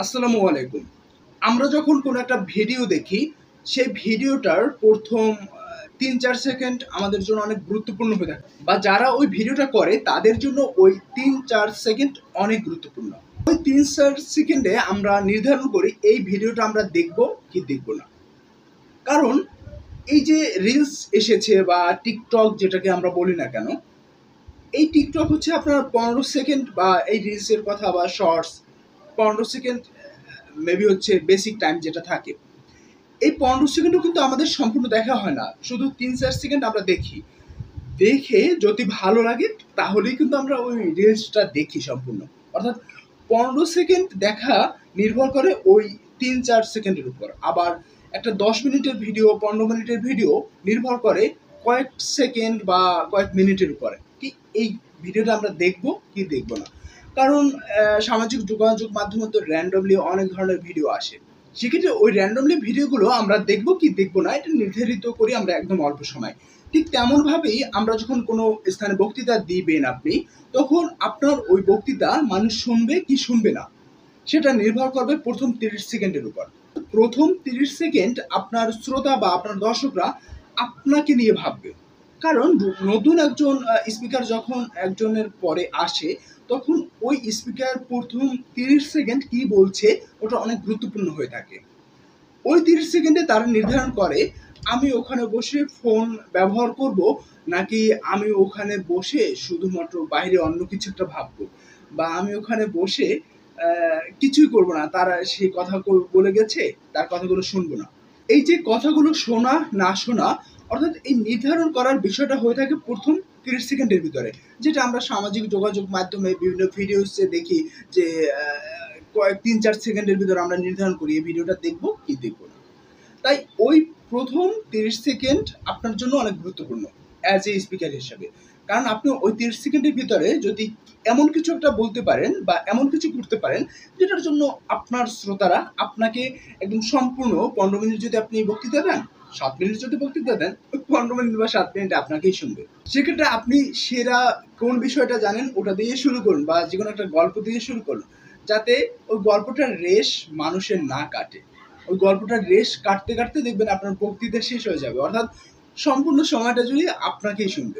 আসসালামু আলাইকুম। আমরা যখন কোনো একটা ভিডিও দেখি, সেই ভিডিওটার ১ম ৩-৪ সেকেন্ড আমাদের জন্য অনেক গুরুত্বপূর্ণ হয়ে থাকে। বা যারা ওই ভিডিওটা করে তাদের জন্য ওই ৩-৪ সেকেন্ড অনেক গুরুত্বপূর্ণ। ওই ৩-৪ সেকেন্ডে আমরা নির্ধারণ করি এই ভিডিওটা আমরা দেখব কি দেখব না। কারণ এই যে রিলস এসেছে বা টিকটক যেটাকে আমরা বলি না কেন, এই টিকটক হচ্ছে আপনার ১৫ সেকেন্ড বা এই রিলসের কথা বা শর্টস ১৫ সেকেন্ড মেবি হচ্ছে বেসিক টাইম যেটা থাকে। এই ১৫ সেকেন্ডও কিন্তু আমাদের সম্পূর্ণ দেখা হয় না। শুধু ৩-৪ সেকেন্ড আমরা দেখি। দেখে যদি ভালো লাগে তাহলেই কিন্তু আমরা ওই রিলসটা দেখি সম্পূর্ণ। অর্থাৎ ১৫ সেকেন্ড দেখা নির্ভর করে ওই ৩-৪ সেকেন্ডের উপর। আবার একটা ১০ মিনিটের ভিডিও, ১৫ মিনিটের ভিডিও নির্ভর করে কয়েক সেকেন্ড বা কয়েক মিনিটের উপরে। কি এই ভিডিওটা আমরা দেখব কি দেখব না। কারণ সামাজিক যোগাযোগ মাধ্যমে তো randomly অনেক ধরনের ভিডিও আসে। সেক্ষেত্রে ওই randomly ভিডিওগুলো আমরা দেখব কি দেখব না এটা নির্ধারিত করি আমরা একদম অল্প সময়। ঠিক তেমনভাবেই আমরা যখন কোনো স্থানে বক্তৃতা দিবেন আপনি, তখন আপনার ওই বক্তৃতা মানুষ শুনবে কি শুনবে না, সেটা নির্ভর করবে ১ম ৩০ সেকেন্ডের উপর। ১ম ৩০ সেকেন্ড আপনার শ্রোতা বা আপনার দর্শকরা আপনাকে নিয়ে ভাববে। কারণ নতুন একজন স্পিকার যখন একজনের পরে আসে, তখন ওই স্পিকার ১ম ৩০ সেকেন্ড কি বলছে ওটা অনেক গুরুত্বপূর্ণ হয়ে থাকে। ওই ৩০ সেকেন্ডে তারা নির্ধারণ করে আমি ওখানে বসে ফোন ব্যবহার করব নাকি আমি ওখানে বসে শুধুমাত্র বাইরে অন্য কিছু একটা ভাববো বা আমি ওখানে বসে কিছুই করব না, তারা সেই কথা বলে গেছে তার কথাগুলো শুনবো না। এই যে কথাগুলো শোনা না শোনা অর্থাৎ এই নির্ধারণ করার বিষয়টা হয়ে থাকে ১ম ৩০ সেকেন্ডের ভিতরে, যেটা আমরা সামাজিক যোগাযোগ মাধ্যমে বিভিন্ন ভিডিওসে দেখি যে কয়েক ৩-৪ সেকেন্ডের ভিতরে আমরা নির্ধারণ করি এই ভিডিওটা দেখবো কি দেখবো না। তাই ওই ১ম ৩০ সেকেন্ড আপনার জন্য অনেক গুরুত্বপূর্ণ অ্যাজ এ স্পিকার হিসেবে। কারণ আপনি ওই ৩০ সেকেন্ডের ভিতরে যদি এমন কিছু একটা বলতে পারেন বা এমন কিছু করতে পারেন যেটার জন্য আপনার শ্রোতারা আপনাকে একদম সম্পূর্ণ ১৫ মিনিট যদি আপনি বক্তৃতা দেন, ৭ মিনিট যদি বক্তৃতা দেন, ওই ১৫ মিনিট বা ৭ মিনিট আপনাকেই শুনবে। সেক্ষেত্রে আপনি সেরা কোন বিষয়টা জানেন ওটা দিয়ে শুরু করুন বা যেকোনো একটা গল্প দিয়ে শুরু করুন। যাতে ওই গল্পটার রেশ মানুষের না কাটে। ওই গল্পটার রেশ কাটতে দেখবেন আপনার বক্তৃতা শেষ হয়ে যাবে। অর্থাৎ সম্পূর্ণ সময়টা জুড়ে আপনাকেই শুনবে।